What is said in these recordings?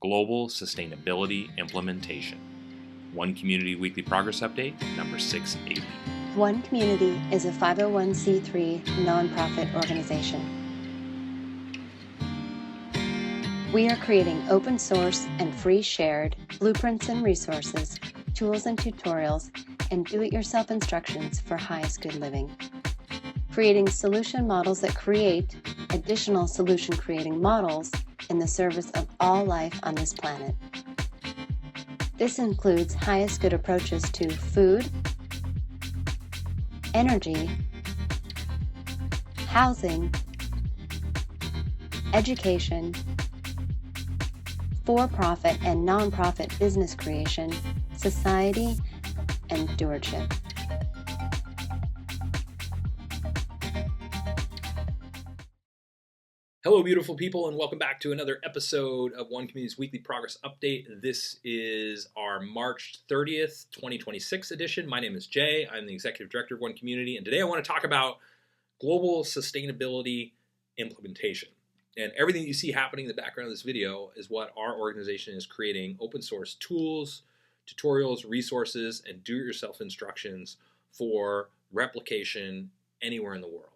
Global Sustainability Implementation. One Community Weekly Progress Update, number 680. One Community is a 501c3 nonprofit organization. We are creating open source and free shared blueprints and resources, tools and tutorials, and do-it-yourself instructions for highest good living. Creating solution models that create additional solution creating models in the service of all life on this planet. This includes highest good approaches to food, energy, housing, education, for-profit and nonprofit business creation, society, and stewardship. Hello, beautiful people, and welcome back to another episode of One Community's Weekly Progress Update. This is our March 30th, 2026 edition. My name is Jay. I'm the Executive Director of One Community, and today I want to talk about global sustainability implementation. And everything that you see happening in the background of this video is what our organization is creating: open source tools, tutorials, resources, and do-it-yourself instructions for replication anywhere in the world.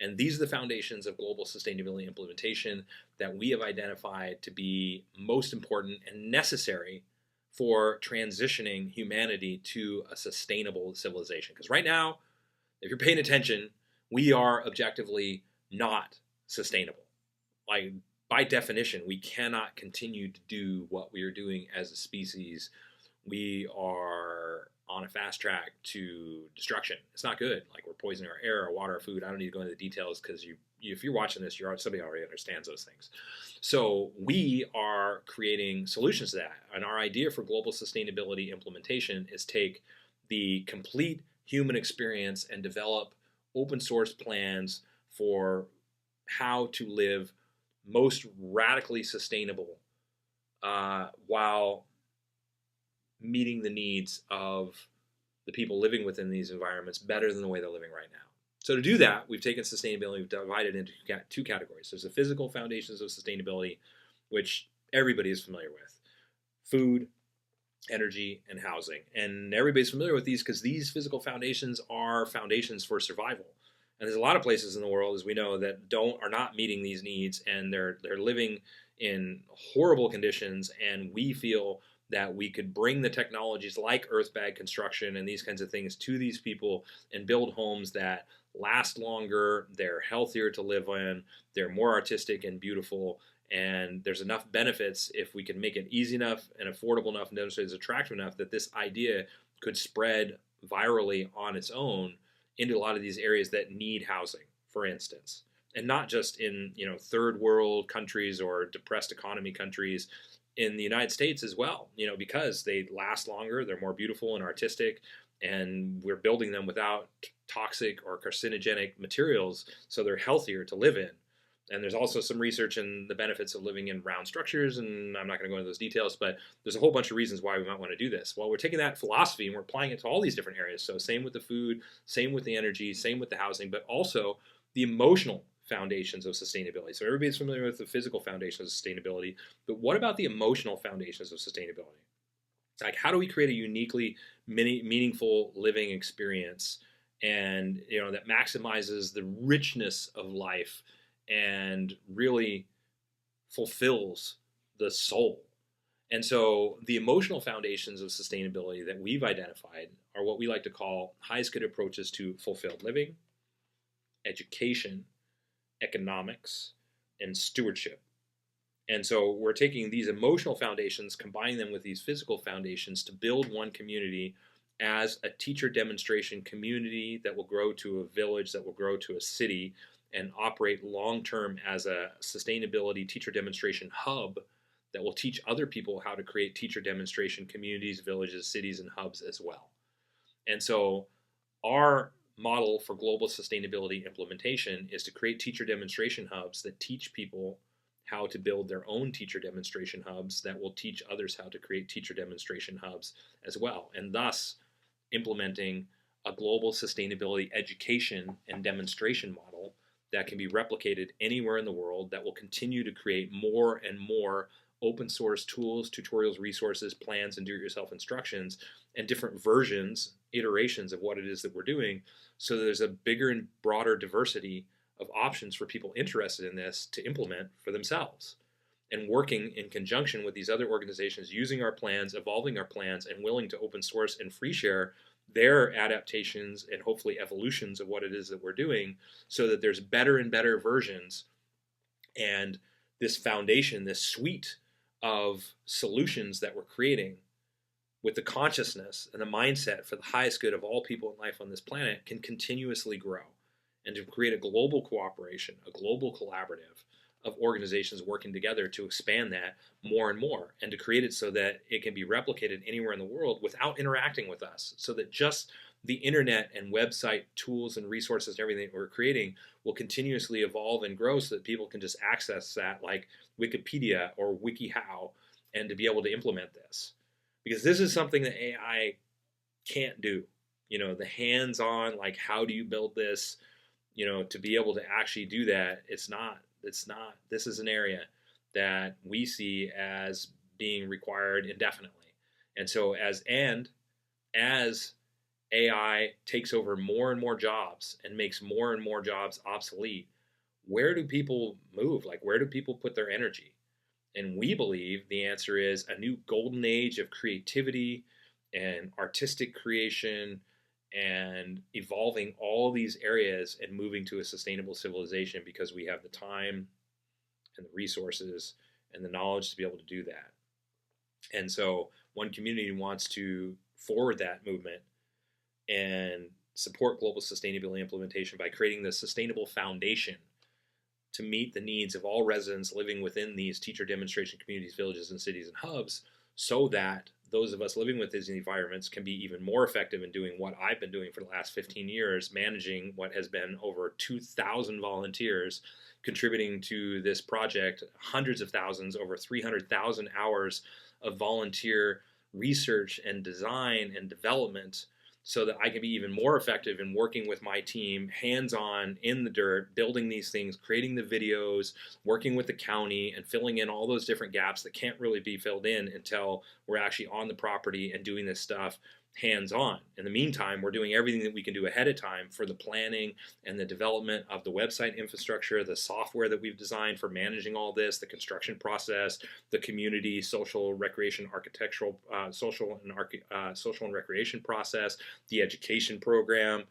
And these are the foundations of global sustainability implementation that we have identified to be most important and necessary for transitioning humanity to a sustainable civilization. Because right now, if you're paying attention, we are objectively not sustainable. Like, by definition, we cannot continue to do what we are doing as a species. We are on a fast track to destruction. It's not good. Like, we're poisoning our air, our water, our food. I don't need to go into the details because if you're watching this, somebody already understands those things. So we are creating solutions to that. And our idea for global sustainability implementation is take the complete human experience and develop open source plans for how to live most radically sustainable while meeting the needs of the people living within these environments better than the way they're living right now. So to do that, we've taken sustainability, we've divided it into two categories. There's the physical foundations of sustainability, which everybody is familiar with: food, energy, and housing. And everybody's familiar with these because these physical foundations are foundations for survival. And there's a lot of places in the world, as we know, that are not meeting these needs, and they're living in horrible conditions. And we feel that we could bring the technologies like earth bag construction and these kinds of things to these people and build homes that last longer, they're healthier to live in, they're more artistic and beautiful, and there's enough benefits if we can make it easy enough and affordable enough and demonstrate it's attractive enough that this idea could spread virally on its own into a lot of these areas that need housing, for instance. And not just in third world countries or depressed economy countries, in the United States as well, because they last longer, they're more beautiful and artistic, and we're building them without toxic or carcinogenic materials, so they're healthier to live in. And there's also some research in the benefits of living in round structures, and I'm not going to go into those details, but there's a whole bunch of reasons why we might want to do this. Well, we're taking that philosophy and we're applying it to all these different areas. So same with the food, same with the energy, same with the housing, but also the emotional foundations of sustainability. So everybody's familiar with the physical foundations of sustainability, but what about the emotional foundations of sustainability? Like, how do we create a uniquely meaningful living experience, and that maximizes the richness of life and really fulfills the soul? And so the emotional foundations of sustainability that we've identified are what we like to call highest good approaches to fulfilled living, education, economics, and stewardship. And so we're taking these emotional foundations, combining them with these physical foundations to build One Community as a teacher demonstration community that will grow to a village, that will grow to a city, and operate long-term as a sustainability teacher demonstration hub that will teach other people how to create teacher demonstration communities, villages, cities, and hubs as well. And so our model for global sustainability implementation is to create teacher demonstration hubs that teach people how to build their own teacher demonstration hubs that will teach others how to create teacher demonstration hubs as well, and thus implementing a global sustainability education and demonstration model that can be replicated anywhere in the world, that will continue to create more and more open source tools, tutorials, resources, plans, and do-it-yourself instructions, and different versions, iterations of what it is that we're doing, so that there's a bigger and broader diversity of options for people interested in this to implement for themselves. And working in conjunction with these other organizations, using our plans, evolving our plans, and willing to open source and free share their adaptations and hopefully evolutions of what it is that we're doing, so that there's better and better versions, and this foundation, this suite of solutions that we're creating with the consciousness and the mindset for the highest good of all people in life on this planet can continuously grow, and to create a global cooperation, a global collaborative of organizations working together to expand that more and more, and to create it so that it can be replicated anywhere in the world without interacting with us, so that just the internet and website tools and resources and everything that we're creating will continuously evolve and grow, so that people can just access that like Wikipedia or WikiHow, and to be able to implement this. Because this is something that AI can't do. The hands-on, like, how do you build this, to be able to actually do that, this is an area that we see as being required indefinitely. And so as AI takes over more and more jobs and makes more and more jobs obsolete, where do people move? Like, where do people put their energy? And we believe the answer is a new golden age of creativity and artistic creation, and evolving all these areas and moving to a sustainable civilization, because we have the time and the resources and the knowledge to be able to do that. And so One Community wants to forward that movement and support global sustainability implementation by creating the sustainable foundation to meet the needs of all residents living within these teacher demonstration communities, villages, and cities and hubs, so that those of us living with these environments can be even more effective in doing what I've been doing for the last 15 years, managing what has been over 2,000 volunteers contributing to this project, hundreds of thousands, over 300,000 hours of volunteer research and design and development, so that I can be even more effective in working with my team, hands-on, in the dirt, building these things, creating the videos, working with the county, and filling in all those different gaps that can't really be filled in until we're actually on the property and doing this stuff hands-on. In the meantime, we're doing everything that we can do ahead of time for the planning and the development of the website infrastructure, the software that we've designed for managing all this, the construction process, the community, social, recreation, architectural, social and recreation process, the education program,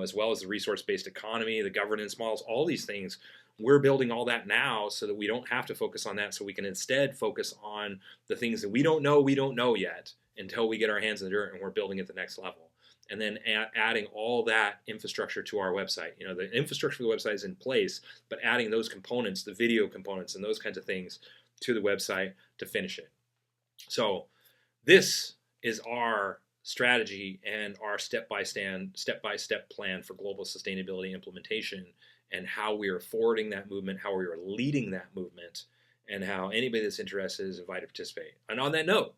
as well as the resource-based economy, the governance models, all these things. We're building all that now so that we don't have to focus on that, so we can instead focus on the things that we don't know yet, until we get our hands in the dirt and we're building at the next level. And then adding all that infrastructure to our website. The infrastructure for the website is in place, but adding those components, the video components and those kinds of things, to the website to finish it. So this is our strategy and our step-by-step plan for global sustainability implementation, and how we are forwarding that movement, how we are leading that movement, and how anybody that's interested is invited to participate. And on that note,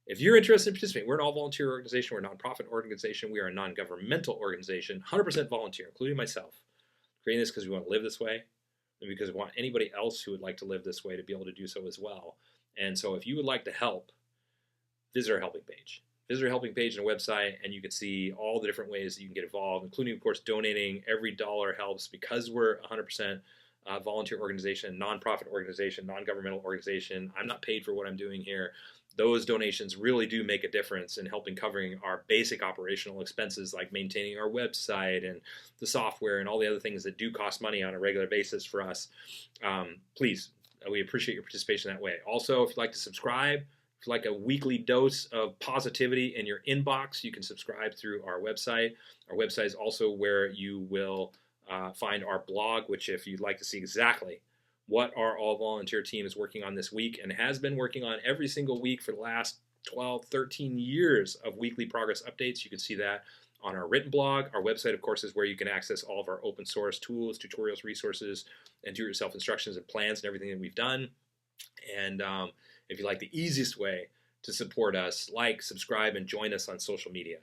if you're interested in participating, we're an all-volunteer organization, we're a nonprofit organization, we are a non-governmental organization, 100% volunteer, including myself. Creating this because we want to live this way, and because we want anybody else who would like to live this way to be able to do so as well. And so if you would like to help, visit our helping page. Visit our helping page on the website, and you can see all the different ways that you can get involved, including, of course, donating. Every dollar helps, because we're 100% volunteer organization, nonprofit organization, non-governmental organization. I'm not paid for what I'm doing here. Those donations really do make a difference in helping covering our basic operational expenses, like maintaining our website and the software and all the other things that do cost money on a regular basis for us. Please, we appreciate your participation that way. Also, if you'd like to subscribe, if you'd like a weekly dose of positivity in your inbox, you can subscribe through our website. Our website is also where you will find our blog, which, if you'd like to see exactly what our all-volunteer team is working on this week, and has been working on every single week for the last 12, 13 years of weekly progress updates, you can see that on our written blog. Our website, of course, is where you can access all of our open source tools, tutorials, resources, and do-it-yourself instructions and plans and everything that we've done. And if you like the easiest way to support us, like, subscribe, and join us on social media.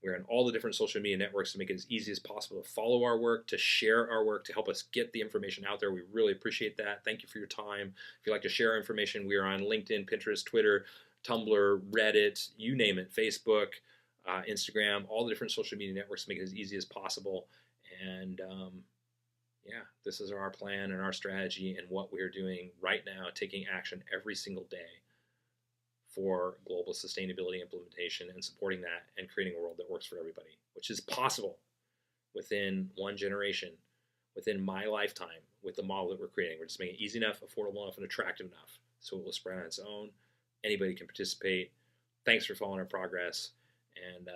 We're on all the different social media networks to make it as easy as possible to follow our work, to share our work, to help us get the information out there. We really appreciate that. Thank you for your time. If you'd like to share our information, we are on LinkedIn, Pinterest, Twitter, Tumblr, Reddit, you name it, Facebook, Instagram, all the different social media networks to make it as easy as possible. And yeah, this is our plan and our strategy and what we're doing right now, taking action every single day for global sustainability implementation and supporting that and creating a world that works for everybody, which is possible within one generation, within my lifetime, with the model that we're creating. We're just making it easy enough, affordable enough, and attractive enough so it will spread on its own. Anybody can participate. Thanks for following our progress. And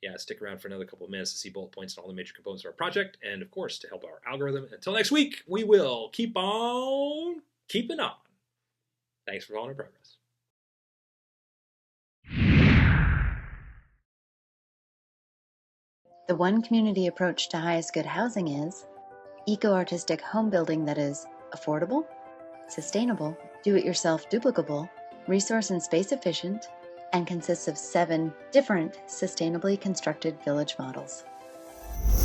yeah, stick around for another couple of minutes to see bullet points and all the major components of our project. And of course, to help our algorithm. Until next week, we will keep on keeping on. Thanks for following our progress. The one community approach to highest good housing is eco-artistic home building that is affordable, sustainable, do-it-yourself duplicable, resource and space efficient, and consists of 7 different sustainably constructed village models.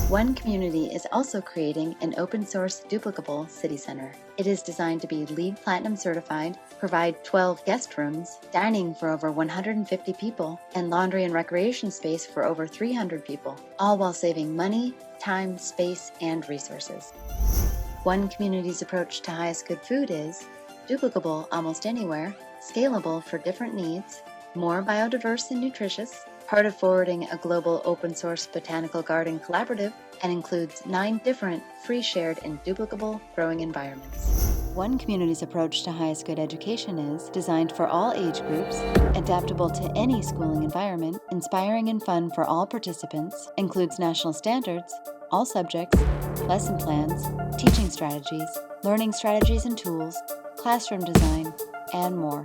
One Community is also creating an open-source duplicable city center. It is designed to be LEED Platinum certified, provide 12 guest rooms, dining for over 150 people, and laundry and recreation space for over 300 people, all while saving money, time, space, and resources. One Community's approach to highest good food is duplicable almost anywhere, scalable for different needs, more biodiverse and nutritious, part of forwarding a global open-source botanical garden collaborative, and includes 9 different free, shared, and duplicable growing environments. One Community's approach to highest good education is designed for all age groups, adaptable to any schooling environment, inspiring and fun for all participants, includes national standards, all subjects, lesson plans, teaching strategies, learning strategies and tools, classroom design, and more.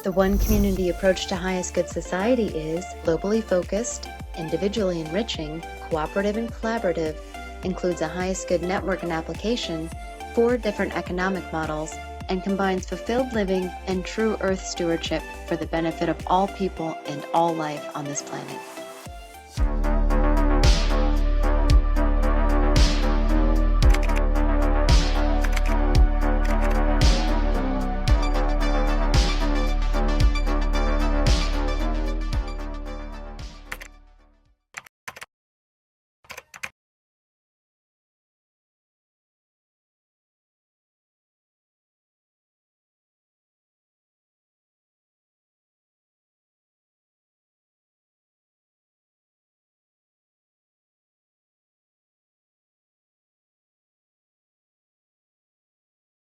The One Community approach to highest good society is globally focused, individually enriching, cooperative and collaborative, includes a highest good network and application, 4 different economic models, and combines fulfilled living and true earth stewardship for the benefit of all people and all life on this planet.